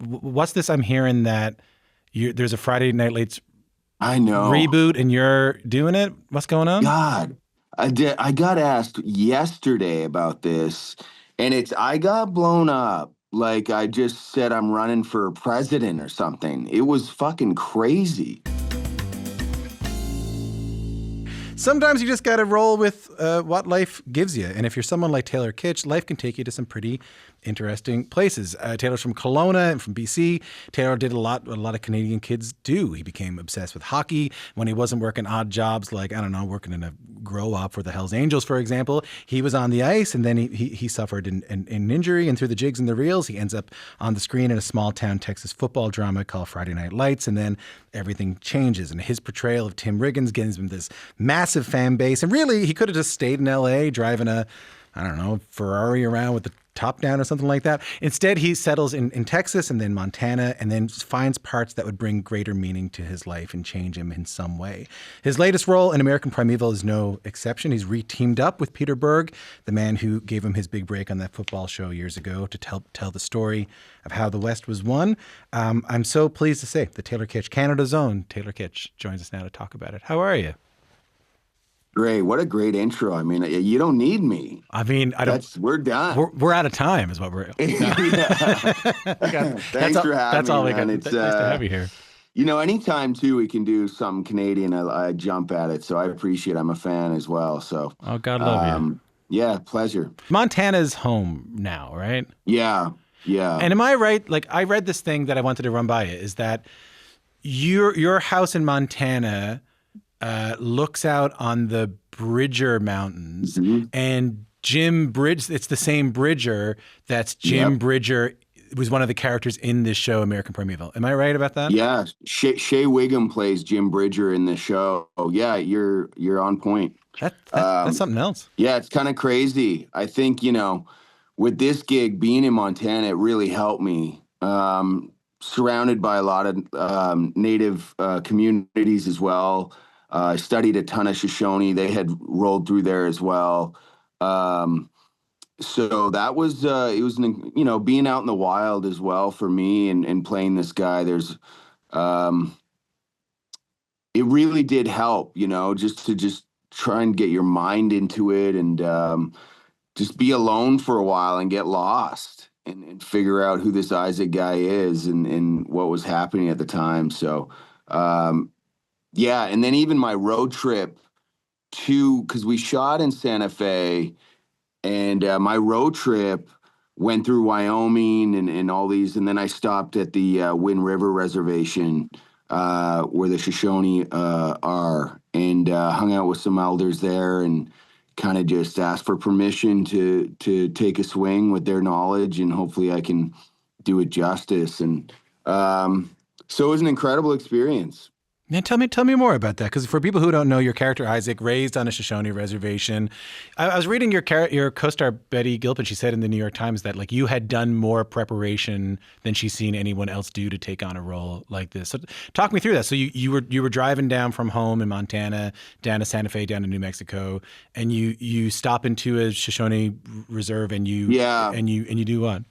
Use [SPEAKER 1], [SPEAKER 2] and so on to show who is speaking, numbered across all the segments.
[SPEAKER 1] what's this I'm hearing that there's a Friday Night Lights
[SPEAKER 2] I know.
[SPEAKER 1] reboot and you're doing it? What's going on?
[SPEAKER 2] God, I got asked yesterday about this, and I got blown up. Like I just said I'm running for president or something. It was fucking crazy.
[SPEAKER 1] Sometimes you just got to roll with what life gives you. And if you're someone like Taylor Kitsch, life can take you to some pretty interesting places. Taylor's from Kelowna and from BC. Taylor did a lot of Canadian kids do. He became obsessed with hockey. When he wasn't working odd jobs like, I don't know, working in a grow op for the Hells Angels, for example, he was on the ice, and then he suffered an injury, and through the jigs and the reels, he ends up on the screen in a small town Texas football drama called Friday Night Lights, and then everything changes. And his portrayal of Tim Riggins gives him this massive fan base. And really, he could have just stayed in LA driving a, I don't know, Ferrari around with the top down or something like that. Instead, he settles in Texas and then Montana, and then finds parts that would bring greater meaning to his life and change him in some way. His latest role in American Primeval is no exception. He's re-teamed up with Peter Berg, the man who gave him his big break on that football show years ago, to tell the story of how the West was won. I'm so pleased to say that Taylor Kitsch, Canada's own Taylor Kitsch, joins us now to talk about it. How are you?
[SPEAKER 2] Great. What a great intro. I mean, you don't need me.
[SPEAKER 1] I mean,
[SPEAKER 2] We're done.
[SPEAKER 1] We're out of time, is what we're.
[SPEAKER 2] Yeah. Thanks for having
[SPEAKER 1] That's
[SPEAKER 2] me,
[SPEAKER 1] all we
[SPEAKER 2] man.
[SPEAKER 1] got.
[SPEAKER 2] It's
[SPEAKER 1] Nice to have you here.
[SPEAKER 2] anytime too we can do something Canadian, I jump at it. So I appreciate it. I'm a fan as well. So
[SPEAKER 1] Oh, God love you.
[SPEAKER 2] yeah, pleasure.
[SPEAKER 1] Montana's home now, right?
[SPEAKER 2] Yeah. Yeah.
[SPEAKER 1] And am I right? Like, I read this thing that I wanted to run by you, is that your house in Montana looks out on the Bridger Mountains, and Jim Bridge, it's the same Bridger that's Jim Bridger was one of the characters in this show, American Primeval. Am I right about that?
[SPEAKER 2] Yeah. Shea Wiggum plays Jim Bridger in the show. Oh, yeah, you're on point.
[SPEAKER 1] That's something else.
[SPEAKER 2] Yeah, it's kind of crazy. I think, with this gig being in Montana, it really helped me. Surrounded by a lot of native communities as well. I studied a ton of Shoshone. They had rolled through there as well. So that was, it was, being out in the wild as well for me, and playing this guy. It really did help, just to try and get your mind into it, and just be alone for a while and get lost, and figure out who this Isaac guy is, and what was happening at the time. So, yeah, and then even my road trip because we shot in Santa Fe, and my road trip went through Wyoming and all these, and then I stopped at the Wind River Reservation, where the Shoshone are, and hung out with some elders there, and kind of just asked for permission to take a swing with their knowledge, and hopefully I can do it justice. And so it was an incredible experience.
[SPEAKER 1] Now, tell me more about that, because for people who don't know, your character Isaac, raised on a Shoshone reservation. I was reading your co-star Betty Gilpin. She said in the New York Times that like you had done more preparation than she's seen anyone else do to take on a role like this. So talk me through that. So you were driving down from home in Montana down to Santa Fe, down to New Mexico, and you stop into a Shoshone reserve, and you do what?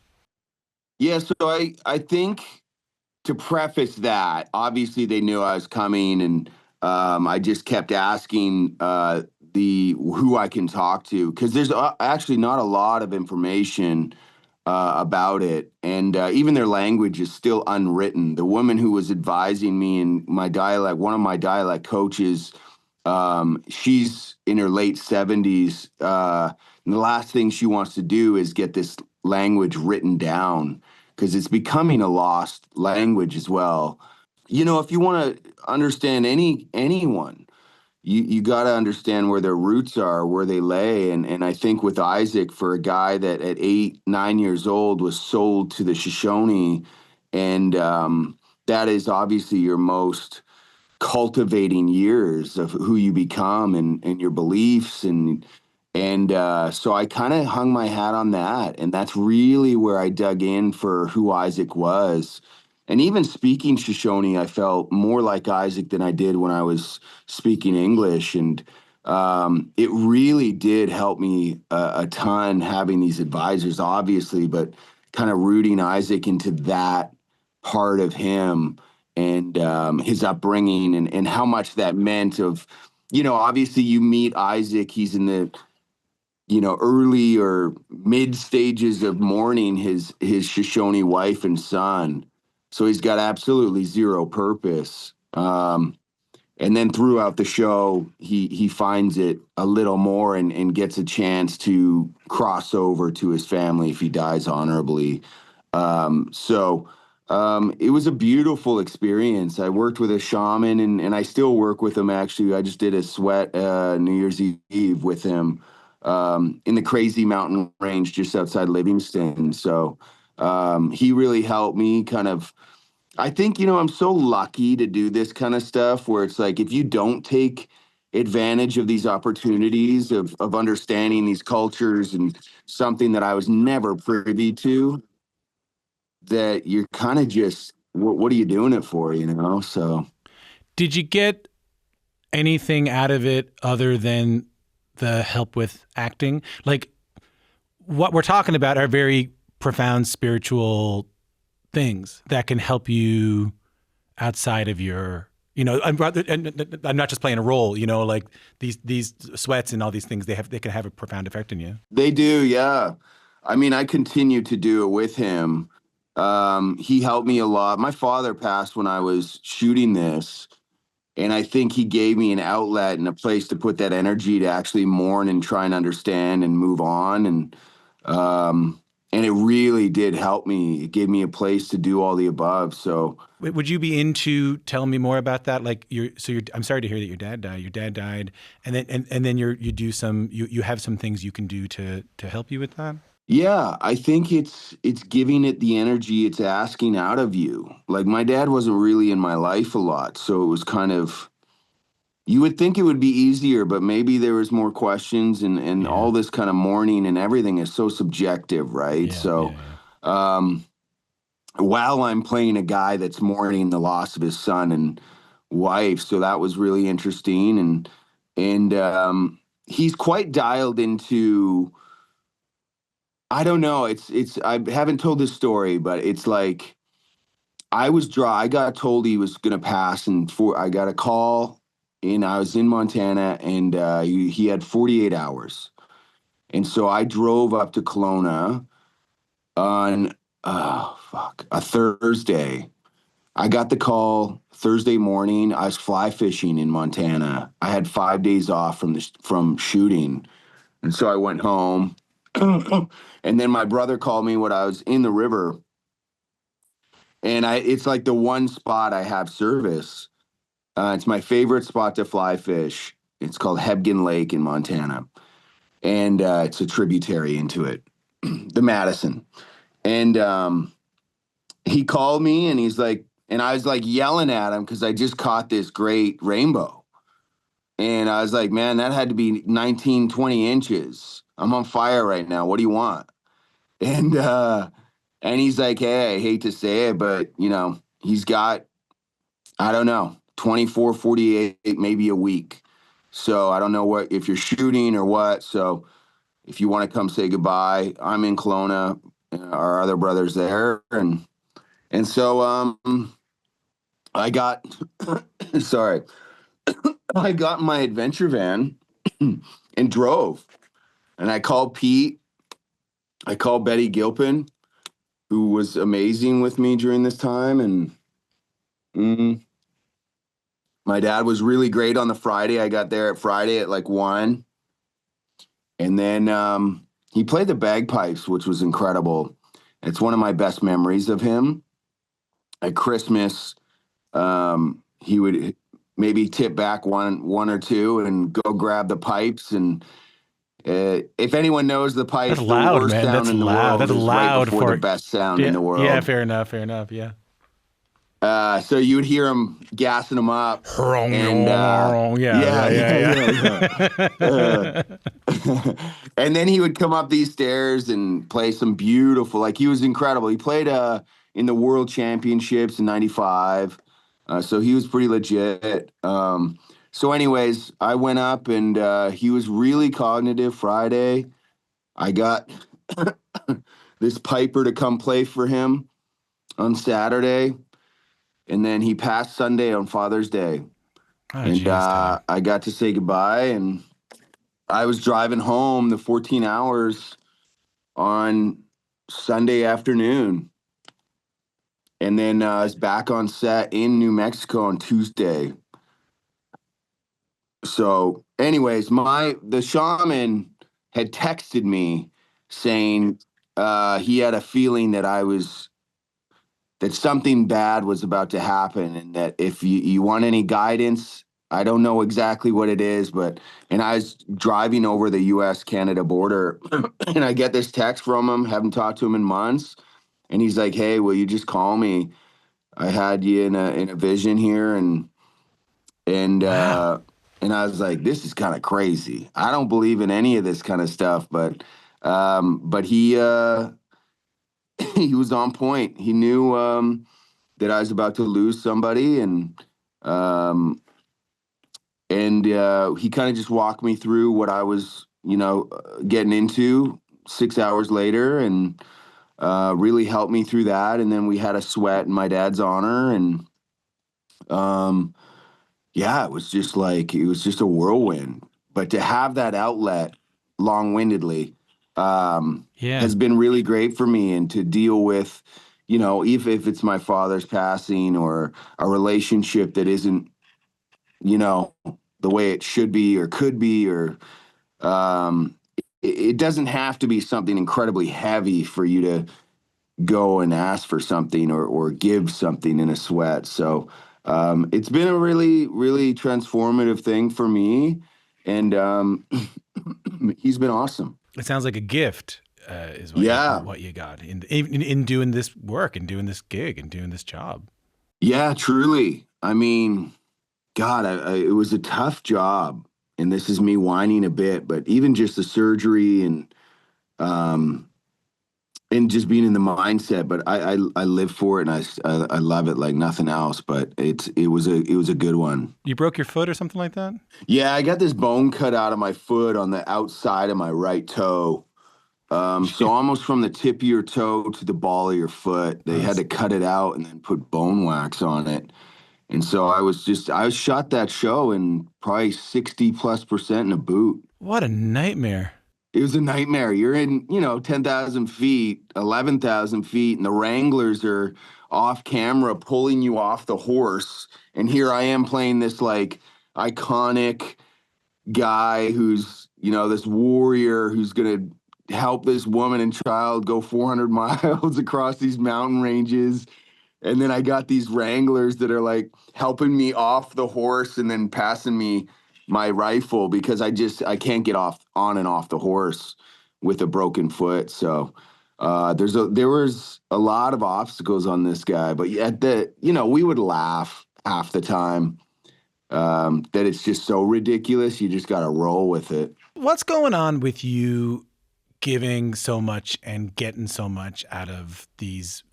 [SPEAKER 2] Yeah, so I think, to preface that, obviously they knew I was coming, and I just kept asking who I can talk to, because there's actually not a lot of information about it, and even their language is still unwritten. The woman who was advising me in my dialect, one of my dialect coaches, she's in her late 70s, and the last thing she wants to do is get this language written down, because it's becoming a lost language as well. If you want to understand anyone, you got to understand where their roots are, where they lay. And I think with Isaac, for a guy that at 8, 9 years old was sold to the Shoshone, and that is obviously your most cultivating years of who you become, and your beliefs, and so I kind of hung my hat on that, and that's really where I dug in for who Isaac was. And even speaking Shoshone, I felt more like Isaac than I did when I was speaking English, and it really did help me a ton having these advisors, obviously, but kind of rooting Isaac into that part of him and his upbringing and how much that meant of, obviously you meet Isaac, he's in the, early or mid stages of mourning his Shoshone wife and son. So he's got absolutely zero purpose. And then throughout the show, he finds it a little more and gets a chance to cross over to his family if he dies honorably. It was a beautiful experience. I worked with a shaman and I still work with him, actually. I just did a sweat New Year's Eve with him in the crazy mountain range just outside Livingston. So he really helped me kind of. I think, I'm so lucky to do this kind of stuff where it's like if you don't take advantage of these opportunities of understanding these cultures and something that I was never privy to, that you're kind of just, what are you doing it for, So.
[SPEAKER 1] Did you get anything out of it other than the help with acting? Like, what we're talking about are very profound spiritual things that can help you outside of your, I'm not just playing a role, like these sweats and all these things, they can have a profound effect on you.
[SPEAKER 2] They do, yeah. I mean, I continue to do it with him. He helped me a lot. My father passed when I was shooting this, and I think he gave me an outlet and a place to put that energy to actually mourn and try and understand and move on. And it really did help me. It gave me a place to do all the above. So
[SPEAKER 1] would you be into telling me more about that? Like I'm sorry to hear that your dad died. Your dad died. And then you have some things you can do to help you with that?
[SPEAKER 2] Yeah, I think it's giving it the energy it's asking out of you. Like my dad wasn't really in my life a lot, so it was kind of, you would think it would be easier, but maybe there was more questions and all this kind of mourning and everything is so subjective, right? While I'm playing a guy that's mourning the loss of his son and wife, so that was really interesting, and he's quite dialed into. I don't know. I haven't told this story, but it's like I got told he was gonna pass, and I got a call, and I was in Montana, and he had 48 hours, and so I drove up to Kelowna on a Thursday. I got the call Thursday morning. I was fly fishing in Montana. I had 5 days off from shooting, and so I went home. And then my brother called me when I was in the river, and it's like the one spot I have service. It's my favorite spot to fly fish. It's called Hebgen Lake in Montana, and it's a tributary into it, the Madison. And he called me, and he's like, and I was like yelling at him because I just caught this great rainbow. And I was like, man, that had to be 19, 20 inches. I'm on fire right now. What do you want? And he's like, hey, I hate to say it, but he's got, I don't know, 24, 48, maybe a week. So I don't know if you're shooting or what. So if you want to come say goodbye, I'm in Kelowna, our other brother's there. And so I got, sorry, I got my adventure van and drove. And I called Pete. I called Betty Gilpin, who was amazing with me during this time. And my dad was really great on the Friday. I got there at Friday at like 1. And then he played the bagpipes, which was incredible. It's one of my best memories of him. At Christmas, he would maybe tip back one or two and go grab the pipes. And if anyone knows the pipes,
[SPEAKER 1] that's loud,
[SPEAKER 2] the worst
[SPEAKER 1] man.
[SPEAKER 2] sound
[SPEAKER 1] That's
[SPEAKER 2] in the
[SPEAKER 1] loud.
[SPEAKER 2] world
[SPEAKER 1] That's
[SPEAKER 2] is
[SPEAKER 1] loud
[SPEAKER 2] right before
[SPEAKER 1] for
[SPEAKER 2] the best sound in the world.
[SPEAKER 1] Yeah, fair enough. Yeah.
[SPEAKER 2] So you would hear him gassing them up, and and then he would come up these stairs and play some beautiful. Like he was incredible. He played in the World Championships in '95, so he was pretty legit. So, anyways, I went up and he was really cognitive Friday. I got this piper to come play for him. on Saturday, and then he passed Sunday on Father's Day.
[SPEAKER 1] Oh,
[SPEAKER 2] And
[SPEAKER 1] geez, Taylor.
[SPEAKER 2] I got to say goodbye, and I was driving home the 14 hours on Sunday afternoon, and then I was back on set in New Mexico on Tuesday. So, anyways, the shaman had texted me saying he had a feeling that something bad was about to happen, and that if you want any guidance, I don't know exactly what it is, and I was driving over the U.S. Canada border, and I get this text from him, haven't talked to him in months, and he's like, "Hey, will you just call me? I had you in a vision here," and
[SPEAKER 1] Wow.
[SPEAKER 2] uh, and I was like, "This is kind of crazy. I don't believe in any of this kind of stuff," but he was on point. He knew that I was about to lose somebody, um, and he kind of just walked me through what I was, getting into 6 hours later, and really helped me through that. And then we had a sweat in my dad's honor, and um, yeah, it was just a whirlwind. But to have that outlet long-windedly
[SPEAKER 1] Yeah.
[SPEAKER 2] has been really great for me, and to deal with, if it's my father's passing or a relationship that isn't, you know, the way it should be or could be, or um, it doesn't have to be something incredibly heavy for you to go and ask for something, or give something in a sweat. So it's been a really, really transformative thing for me. And he's been awesome.
[SPEAKER 1] It sounds like a gift is
[SPEAKER 2] Yeah.
[SPEAKER 1] what you got in doing this work and doing this gig and doing this job.
[SPEAKER 2] Yeah, truly. I mean, God, it was a tough job. And this is me whining a bit, but even just the surgery um, and just being in the mindset, but I live for it, and I love it like nothing else. But it was a good one.
[SPEAKER 1] You broke your foot or something like that?
[SPEAKER 2] Yeah, I got this bone cut out of my foot on the outside of my right toe. So almost from the tip of your toe to the ball of your foot, they had to cut it out and then put bone wax on it. And so I was shot that show in probably 60+% in a boot.
[SPEAKER 1] What a nightmare.
[SPEAKER 2] It was a nightmare. You're in, 10,000 feet, 11,000 feet, and the Wranglers are off camera pulling you off the horse. And here I am playing this like iconic guy who's, this warrior who's going to help this woman and child go 400 miles across these mountain ranges. And then I got these Wranglers that are like helping me off the horse and then passing me my rifle, because I can't get on and off the horse with a broken foot. So there was a lot of obstacles on this guy, but we would laugh half the time, that it's just so ridiculous. You just got to roll with it.
[SPEAKER 1] What's going on with you giving so much and getting so much out of these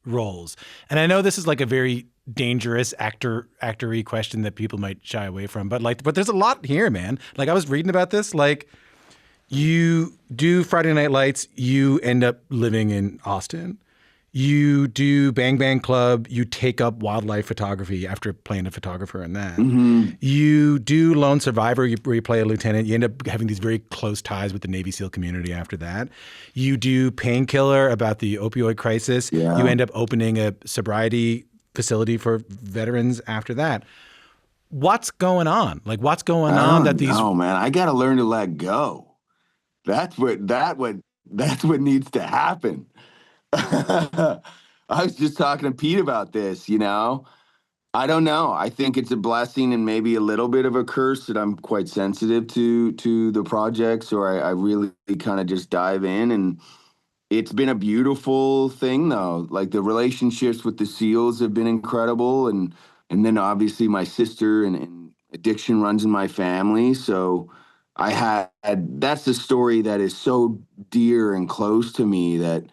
[SPEAKER 1] roles? And I know this is like a very dangerous actory question that people might shy away from, but there's a lot here, man. Like I was reading about this, like you do Friday Night Lights, you end up living in Austin. You do Bang Bang Club, you take up wildlife photography after playing a photographer in that.
[SPEAKER 2] Mm-hmm.
[SPEAKER 1] You do Lone Survivor, where you play a lieutenant. You end up having these very close ties with the Navy SEAL community after that. You do Painkiller, about the opioid crisis.
[SPEAKER 2] Yeah.
[SPEAKER 1] You end up opening a sobriety facility for veterans after that. What's going on? Like, what's going on that these...
[SPEAKER 2] Oh man, I got to learn to let go. That's what needs to happen. I was just talking to Pete about this, I don't know. I think it's a blessing and maybe a little bit of a curse that I'm quite sensitive to the projects, or I really kind of just dive in. And it's been a beautiful thing, though. Like the relationships with the SEALs have been incredible, and then obviously my sister and addiction runs in my family, so that's the story that is so dear and close to me, that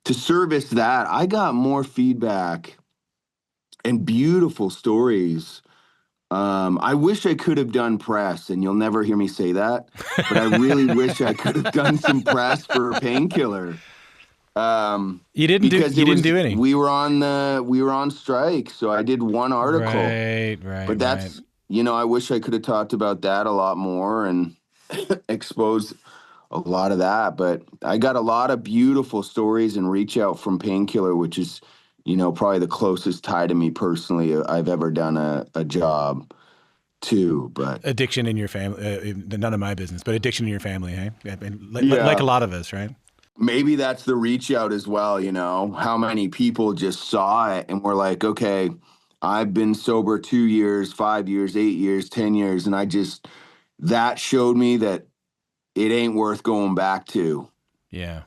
[SPEAKER 2] to service that, I got more feedback and beautiful stories. I wish I could have done press, and you'll never hear me say that, but I really wish I could have done some press for Painkiller. Because
[SPEAKER 1] You didn't do any.
[SPEAKER 2] we were on strike, so I did one article. But
[SPEAKER 1] Right.
[SPEAKER 2] that's, I wish I could have talked about that a lot more and exposed a lot of that. But I got a lot of beautiful stories and reach out from Painkiller, which is, probably the closest tie to me personally I've ever done a job to. But
[SPEAKER 1] Addiction in your family, none of my business, but addiction in your family, hey? Like
[SPEAKER 2] yeah,
[SPEAKER 1] a lot of us, right?
[SPEAKER 2] maybe that's the reach out as well. How many people just saw it and were like, okay, I've been sober 2 years, 5 years, 8 years, 10 years. And that showed me that it ain't worth going back to.
[SPEAKER 1] Yeah.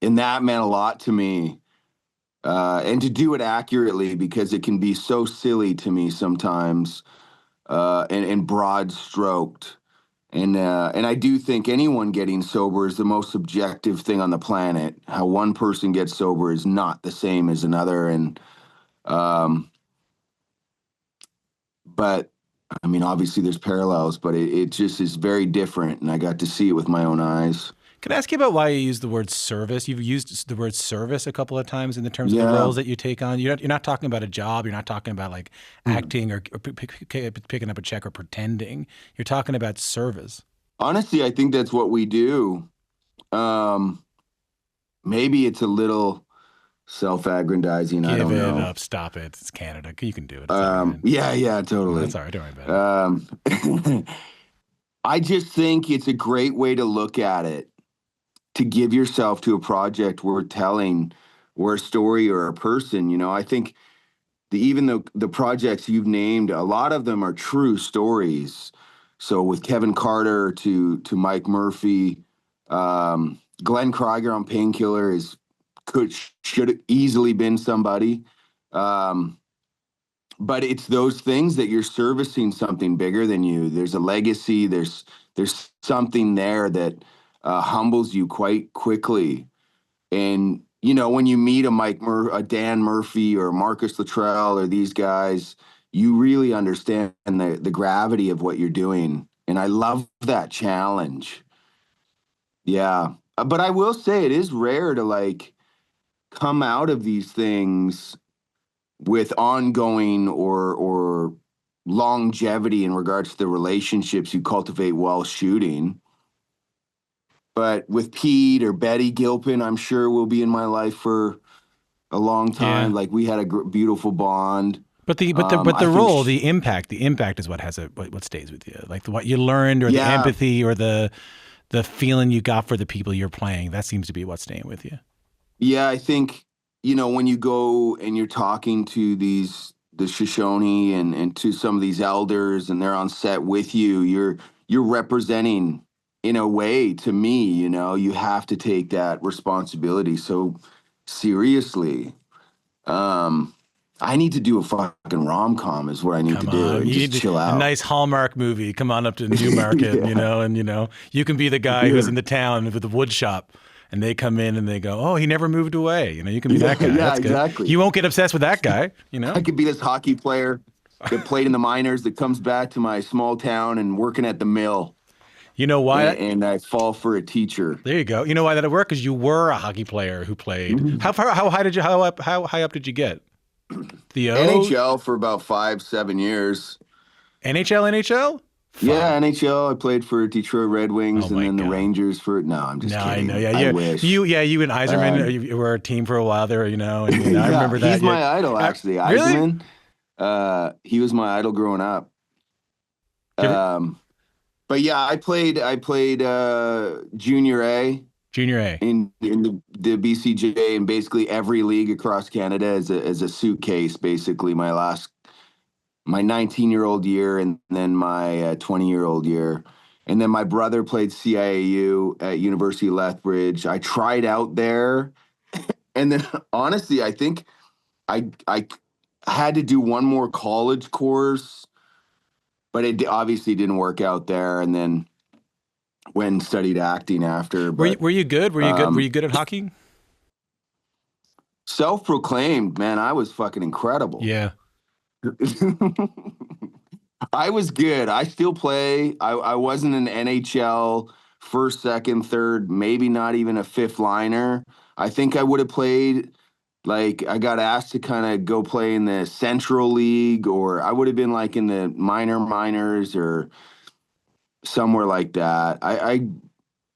[SPEAKER 2] And that meant a lot to me. And to do it accurately, because it can be so silly to me sometimes, and broad stroked. And I do think anyone getting sober is the most subjective thing on the planet. How one person gets sober is not the same as another. But I mean, obviously there's parallels, but it just is very different. And I got to see it with my own eyes.
[SPEAKER 1] Can I ask you about why you use the word service? You've used the word service a couple of times in the terms of the
[SPEAKER 2] Yeah.
[SPEAKER 1] roles that you take on. You're not talking about a job. You're not talking about like acting or picking up a check or pretending. You're talking about service.
[SPEAKER 2] Honestly, I think that's what we do. Um, Maybe it's a little self-aggrandizing. I
[SPEAKER 1] Give
[SPEAKER 2] don't
[SPEAKER 1] it
[SPEAKER 2] know.
[SPEAKER 1] up. Stop it. It's Canada. You can do it. It's all right.
[SPEAKER 2] Yeah, totally.
[SPEAKER 1] That's all right. Don't worry about
[SPEAKER 2] I just think it's a great way to look at it, to give yourself to a project worth telling, or a story or a person. I think even the projects you've named, a lot of them are true stories. So with Kevin Carter to Mike Murphy, Glenn Krieger on Painkiller should have easily been somebody. But it's those things that you're servicing something bigger than you. There's a legacy. There's something there that humbles you quite quickly. And when you meet a Dan Murphy or Marcus Luttrell or these guys, you really understand the gravity of what you're doing. And I love that challenge. Yeah. But I will say it is rare to like come out of these things with ongoing or longevity in regards to the relationships you cultivate while shooting. But with Pete or Betty Gilpin, I'm sure will be in my life for a long
[SPEAKER 1] it. Yeah.
[SPEAKER 2] time. Like we had a beautiful bond.
[SPEAKER 1] But the
[SPEAKER 2] I think,
[SPEAKER 1] role, the impact is what what stays with you. Like what you learned, or the
[SPEAKER 2] yeah,
[SPEAKER 1] empathy, or the feeling you got for the people you're playing. That seems to be what's staying with you.
[SPEAKER 2] yeah. I think when you go and you're talking to the Shoshone and to some of these elders, and they're on set with you, you're representing in a way. To me, you have to take that responsibility so seriously. I need to do a fucking rom-com is what I need to
[SPEAKER 1] Come
[SPEAKER 2] do,
[SPEAKER 1] on,
[SPEAKER 2] and
[SPEAKER 1] you
[SPEAKER 2] just
[SPEAKER 1] need
[SPEAKER 2] chill
[SPEAKER 1] a
[SPEAKER 2] out.
[SPEAKER 1] nice Hallmark movie. Come on up to Newmarket,
[SPEAKER 2] Yeah.
[SPEAKER 1] and you can be the guy who's
[SPEAKER 2] Yeah.
[SPEAKER 1] in the town with the wood shop, and they come in and they go, "Oh, he never moved away." You can be
[SPEAKER 2] Yeah,
[SPEAKER 1] that guy.
[SPEAKER 2] yeah,
[SPEAKER 1] That's good.
[SPEAKER 2] exactly.
[SPEAKER 1] You won't get obsessed with that guy.
[SPEAKER 2] I could be this hockey player that played in the minors that comes back to my small town and working at the mill,
[SPEAKER 1] You know why?
[SPEAKER 2] and I fall for a teacher.
[SPEAKER 1] There you go. You know why that'd work? Because you were a hockey player who played.
[SPEAKER 2] Mhm.
[SPEAKER 1] How high did you how high up did you get? The O
[SPEAKER 2] NHL for about 5, 7 years.
[SPEAKER 1] NHL.
[SPEAKER 2] Yeah,
[SPEAKER 1] Fuck.
[SPEAKER 2] NHL. I played for Detroit Red
[SPEAKER 1] Oh
[SPEAKER 2] Wings and
[SPEAKER 1] my
[SPEAKER 2] then the
[SPEAKER 1] god.
[SPEAKER 2] Rangers for. No, I'm just
[SPEAKER 1] No, I know.
[SPEAKER 2] kidding.
[SPEAKER 1] Yeah,
[SPEAKER 2] I wish.
[SPEAKER 1] you and Iserman,
[SPEAKER 2] Um,
[SPEAKER 1] you were a team for a while there. And I
[SPEAKER 2] yeah,
[SPEAKER 1] remember that.
[SPEAKER 2] he's
[SPEAKER 1] Yeah.
[SPEAKER 2] my idol actually.
[SPEAKER 1] Really?
[SPEAKER 2] Yzerman. He was my idol growing up.
[SPEAKER 1] Did you ever-
[SPEAKER 2] Um, but yeah, I played junior A
[SPEAKER 1] Junior A.
[SPEAKER 2] in the BCJ and basically every league across Canada as a suitcase. Basically, my 19-year-old year and then my 20-year-old year, and then my brother played CIAU at University of Lethbridge. I tried out there, and then honestly, I think I had to do one more college course, but it obviously didn't work out there. And then went and studied acting after. But
[SPEAKER 1] Were you good? Were you good? Were
[SPEAKER 2] um,
[SPEAKER 1] you good at hockey?
[SPEAKER 2] self-proclaimed, man, I was fucking incredible.
[SPEAKER 1] Yeah.
[SPEAKER 2] I was good. I still play. I wasn't an NHL first, second, third, maybe not even a fifth liner. I think I would have played, like, I got asked to kind of go play in the Central League, or I would have been like in the minors or somewhere like that. I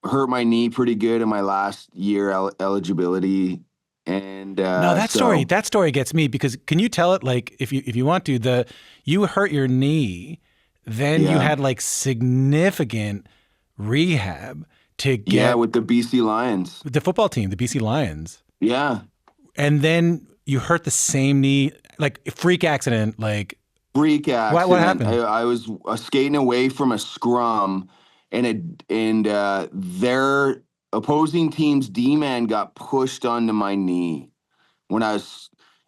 [SPEAKER 2] hurt my knee pretty good in my last year eligibility. And
[SPEAKER 1] No,
[SPEAKER 2] so,
[SPEAKER 1] that story gets me because can you tell it like if you want to, you hurt your knee, then you
[SPEAKER 2] yeah.
[SPEAKER 1] had like significant rehab to
[SPEAKER 2] Yeah,
[SPEAKER 1] get
[SPEAKER 2] with the BC Lions.
[SPEAKER 1] the football team, the BC Lions.
[SPEAKER 2] Yeah.
[SPEAKER 1] And then you hurt the same knee, like a freak accident, like
[SPEAKER 2] Freak
[SPEAKER 1] what
[SPEAKER 2] accident.
[SPEAKER 1] happened?
[SPEAKER 2] I was skating away from a scrum, and their opposing team's D-man got pushed onto my knee when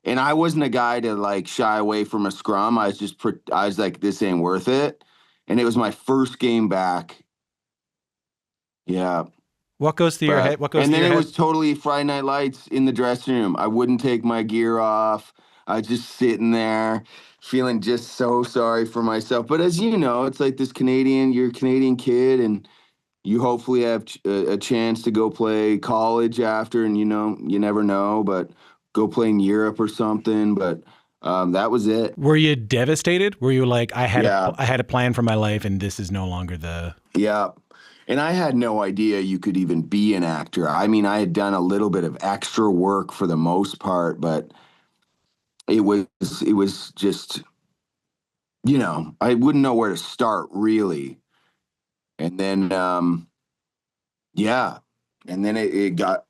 [SPEAKER 2] and I wasn't a guy to like shy away from a scrum. I was like, this ain't worth it. And it was my first game back. Yeah.
[SPEAKER 1] What goes through your head? What goes
[SPEAKER 2] And
[SPEAKER 1] through
[SPEAKER 2] then
[SPEAKER 1] your
[SPEAKER 2] it
[SPEAKER 1] head?
[SPEAKER 2] was totally Friday Night Lights in the dressing room. I wouldn't take my gear off. I was just sitting there feeling just so sorry for myself. But as you know, it's like you're a Canadian kid, and you hopefully have a chance to go play college after, and you never know, but go play in Europe or something. But that was it.
[SPEAKER 1] Were you devastated? Were you like,
[SPEAKER 2] Yeah.
[SPEAKER 1] I had a plan for my life and this is no longer the...
[SPEAKER 2] Yeah. And I had no idea you could even be an actor. I mean, I had done a little bit of extra work for the most part, but it was just, I wouldn't know where to start really. And then yeah. And then it got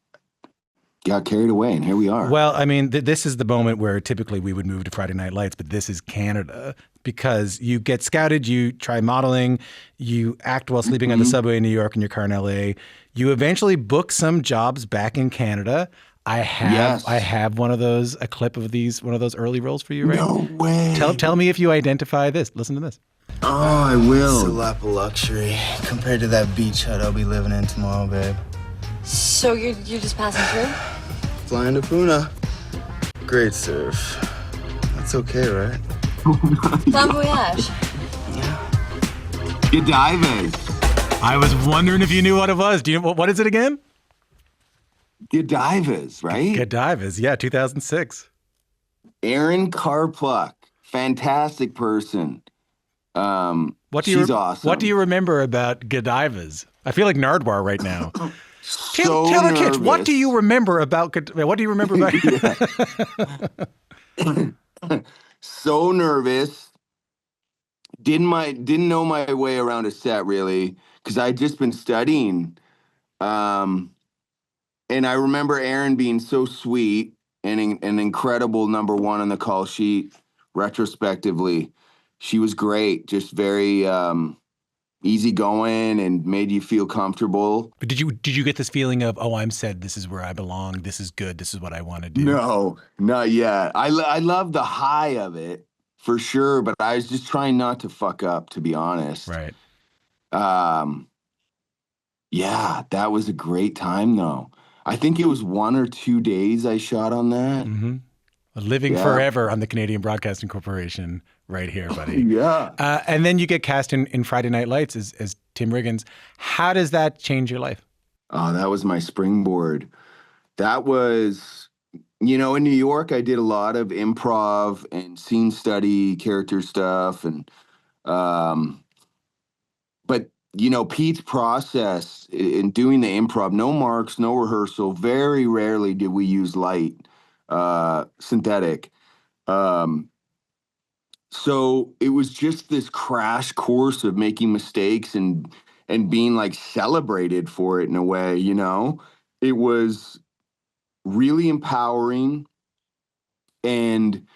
[SPEAKER 2] carried away, and here we are.
[SPEAKER 1] Well, I mean, this is the moment where typically we would move to Friday Night Lights, but this is Canada because you get scouted, you try modeling, you act while sleeping on the subway in New York in your car in LA. You eventually book some jobs back in Canada. I have one of those, a clip of one of those early roles for you, right?
[SPEAKER 2] No way.
[SPEAKER 1] Tell me if you identify this. Listen to this.
[SPEAKER 2] Oh, I will.
[SPEAKER 3] It's a lap of luxury compared to that beach hut I'll be living in tomorrow, babe.
[SPEAKER 4] So you're just passing through?
[SPEAKER 3] Flying to Puna. Great surf. That's okay, right?
[SPEAKER 4] Bon voyage.
[SPEAKER 2] Godivas.
[SPEAKER 1] I was wondering if you knew what it was. Do you know what is it again?
[SPEAKER 2] Godivas, right?
[SPEAKER 1] Godivas, yeah, 2006.
[SPEAKER 2] Erin Carpluck, fantastic person. She's awesome.
[SPEAKER 1] What do you remember about Godivas? I feel like Nardwar right now.
[SPEAKER 2] So
[SPEAKER 1] Taylor Kitsch,
[SPEAKER 2] nervous.
[SPEAKER 1] what do you remember about? What do you remember about?
[SPEAKER 2] So nervous. Didn't know my way around a set really because I'd just been studying. And I remember Erin being so sweet and an incredible number one on the call sheet. Retrospectively, she was great. Just very easygoing and made you feel comfortable.
[SPEAKER 1] But did you get this feeling of, oh, I'm said, this is where I belong, this is good, this is what I want to do?
[SPEAKER 2] No, not yet. I love the high of it for sure, but I was just trying not to fuck up, to be honest.
[SPEAKER 1] Right.
[SPEAKER 2] Yeah, that was a great time though. I think it was 1 or 2 days I shot on that.
[SPEAKER 1] Mm-hmm. Living forever on the Canadian Broadcasting Corporation right here, buddy.
[SPEAKER 2] Yeah.
[SPEAKER 1] And then you get cast in Friday Night Lights as Tim Riggins. How does that change your life?
[SPEAKER 2] Oh, that was my springboard. That was, in New York, I did a lot of improv and scene study, character stuff. And, but, Pete's process in doing the improv, no marks, no rehearsal, very rarely did we use light, synthetic. So it was just this crash course of making mistakes and being like celebrated for it in a way, It was really empowering. And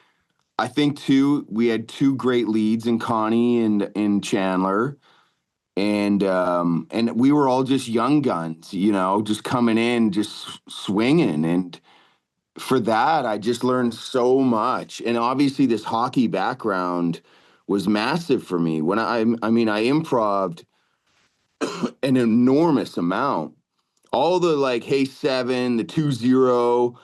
[SPEAKER 2] I think too, we had 2 great leads in Connie and Chandler. And we were all just young guns, just coming in, just swinging. And for that, I just learned so much. And obviously this hockey background was massive for me. When I improv'd an enormous amount. All the like, hey, 7, the 2-0,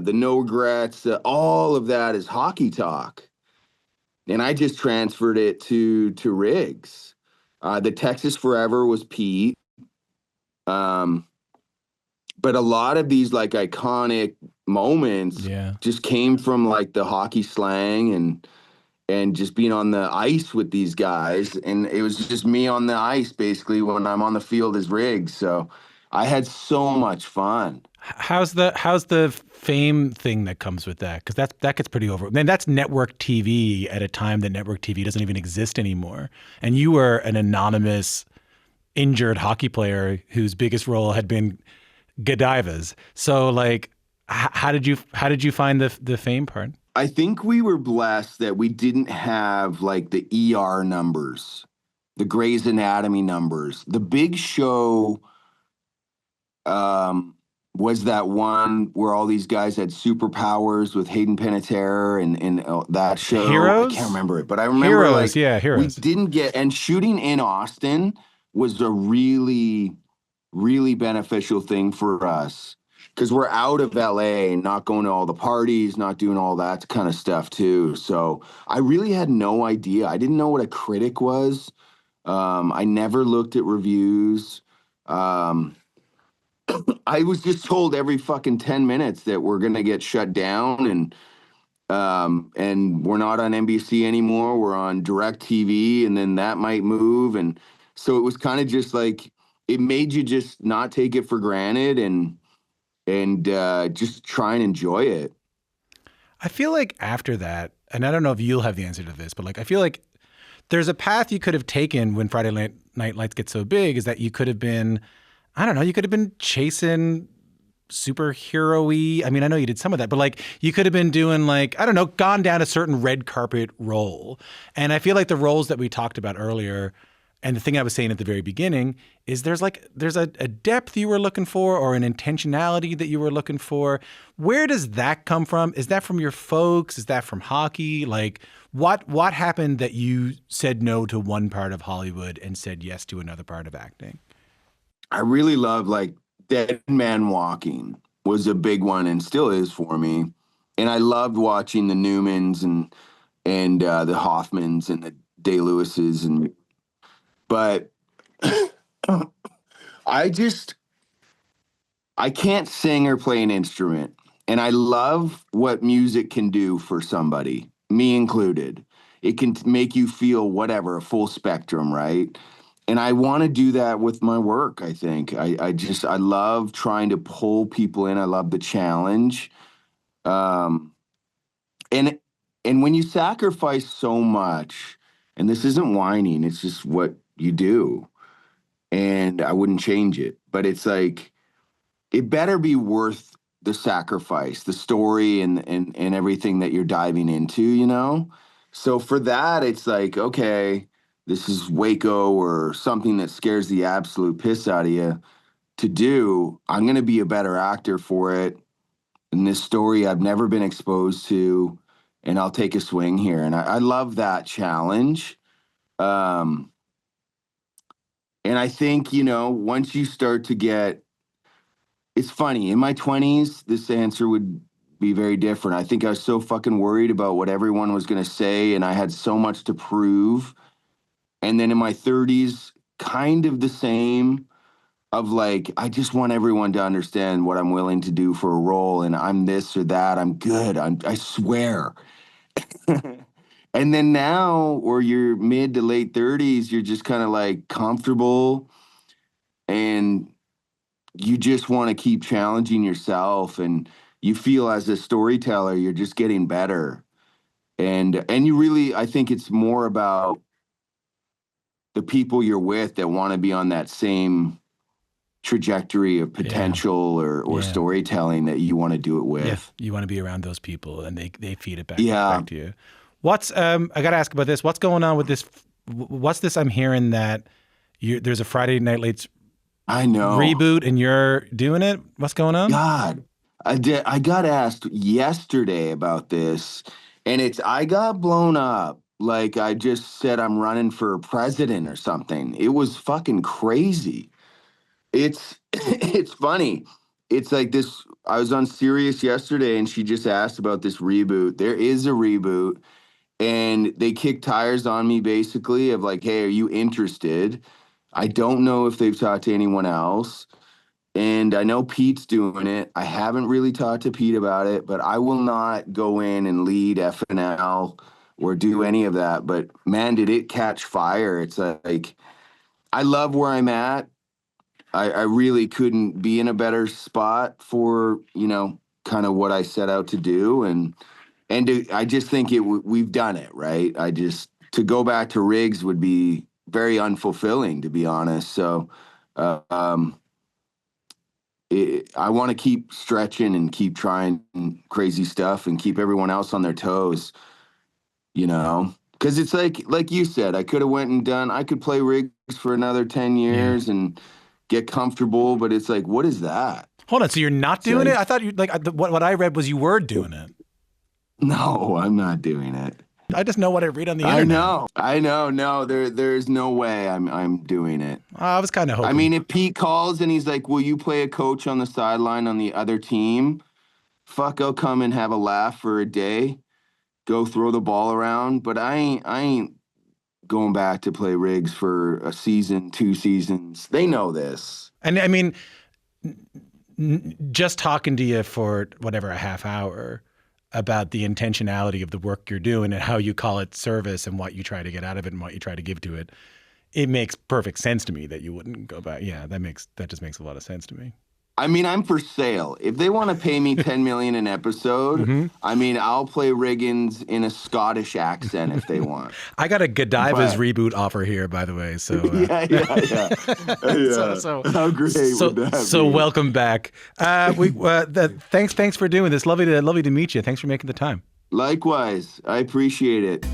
[SPEAKER 2] the no regrets, all of that is hockey talk. And I just transferred it to Riggs. The Texas Forever was Pete. but a lot of these like iconic moments
[SPEAKER 1] Yeah.
[SPEAKER 2] just came from like the hockey slang and just being on the ice with these guys. And it was just me on the ice basically when I'm on the field as Riggs. So I had so much fun.
[SPEAKER 1] How's the fame thing that comes with that? Because that gets pretty over. Man, that's network TV at a time that network TV doesn't even exist anymore. And you were an anonymous, injured hockey player whose biggest role had been Godiva's. So, like, how did you find the fame part?
[SPEAKER 2] I think we were blessed that we didn't have like the ER numbers, the Grey's Anatomy numbers. The big show was that one where all these guys had superpowers with Hayden Panettiere and that show.
[SPEAKER 1] Heroes?
[SPEAKER 2] I can't remember it, but I remember
[SPEAKER 1] Heroes, yeah, Heroes.
[SPEAKER 2] We didn't get, and shooting in Austin was a really, really beneficial thing for us because we're out of LA and not going to all the parties, not doing all that kind of stuff too. So I really had no idea. I didn't know what a critic was. I never looked at reviews. I was just told every fucking 10 minutes that we're going to get shut down and we're not on NBC anymore. We're on Direct TV and then that might move. And so it was kind of just like, it made you just not take it for granted and just try and enjoy it.
[SPEAKER 1] I feel like after that, and I don't know if you'll have the answer to this, but like I feel like there's a path you could have taken when Friday Night Lights get so big is that you could have been, I don't know, you could have been chasing superhero-y. I mean, I know you did some of that, but like you could have been doing like, I don't know, gone down a certain red carpet role. And I feel like the roles that we talked about earlier, and the thing I was saying at the very beginning is there's a depth you were looking for or an intentionality that you were looking for. Where does that come from? Is that from your folks? Is that from hockey? Like what happened that you said no to one part of Hollywood and said yes to another part of acting?
[SPEAKER 2] I really love like Dead Man Walking was a big one and still is for me. And I loved watching the Newmans and the Hoffmans and the Day-Lewises but I can't sing or play an instrument. And I love what music can do for somebody, me included. It can make you feel whatever, a full spectrum, right? And I want to do that with my work, I think. I love trying to pull people in. I love the challenge. And when you sacrifice so much, and this isn't whining, it's just what you do. And I wouldn't change it. But it's like, it better be worth the sacrifice, the story and everything that you're diving into, you know? So for that, it's like, okay, this is Waco or something that scares the absolute piss out of you to do. I'm going to be a better actor for it. And this story I've never been exposed to, and I'll take a swing here. And I love that challenge. And I think, you know, once you start to get, it's funny, in my 20s, this answer would be very different. I think I was so fucking worried about what everyone was going to say, and I had so much to prove. And then in my 30s, kind of the same of like, I just want everyone to understand what I'm willing to do for a role, and I'm this or that. I'm good. I swear. And then now, or you're mid to late 30s, you're just kind of like comfortable and you just want to keep challenging yourself. And you feel as a storyteller, you're just getting better. And you really, I think it's more about the people you're with that want to be on that same trajectory of potential or storytelling that you want to do it with.
[SPEAKER 1] Yeah, you want to be around those people and they feed it back to you. What's I got to ask about this. What's going on with this? What's this? I'm hearing that there's a Friday Night Lights reboot and you're doing it. What's going on?
[SPEAKER 2] God, I got asked yesterday about this, and I got blown up. Like I just said, I'm running for president or something. It was fucking crazy. It's funny. It's like this. I was on Sirius yesterday, and she just asked about this reboot. There is a reboot. And they kick tires on me basically of like, hey, are you interested? I don't know if they've talked to anyone else. And I know Pete's doing it. I haven't really talked to Pete about it, but I will not go in and lead FNL or do any of that. But man, did it catch fire. It's like, I love where I'm at. I really couldn't be in a better spot for, kind of what I set out to do. I just think we've done it, right? To go back to Riggs would be very unfulfilling, to be honest. So, I want to keep stretching and keep trying crazy stuff and keep everyone else on their toes, because it's like you said, I could have went and I could play Riggs for another 10 years and get comfortable, but it's like, what is that?
[SPEAKER 1] Hold on. So you're not doing it? I thought you what I read was you were doing it.
[SPEAKER 2] No, I'm not doing it.
[SPEAKER 1] I just know what I read on the internet.
[SPEAKER 2] I know. No, there's no way I'm doing it.
[SPEAKER 1] I was kind of hoping.
[SPEAKER 2] I mean, if Pete calls and he's like, will you play a coach on the sideline on the other team? Fuck, I'll come and have a laugh for a day, go throw the ball around. But I ain't going back to play Riggs for a season, 2 seasons. They know this.
[SPEAKER 1] And I mean, just talking to you for whatever, a half hour about the intentionality of the work you're doing and how you call it service and what you try to get out of it and what you try to give to it, it makes perfect sense to me that you wouldn't go back. Yeah, that just makes a lot of sense to me.
[SPEAKER 2] I mean, I'm for sale. If they want to pay me $10 million an episode, I mean, I'll play Riggins in a Scottish accent if they want.
[SPEAKER 1] I got a Godiva's reboot offer here, by the way. So
[SPEAKER 2] yeah.
[SPEAKER 1] So
[SPEAKER 2] how great would that be?
[SPEAKER 1] So welcome back. Thanks for doing this. Lovely to meet you. Thanks for making the time.
[SPEAKER 2] Likewise, I appreciate it.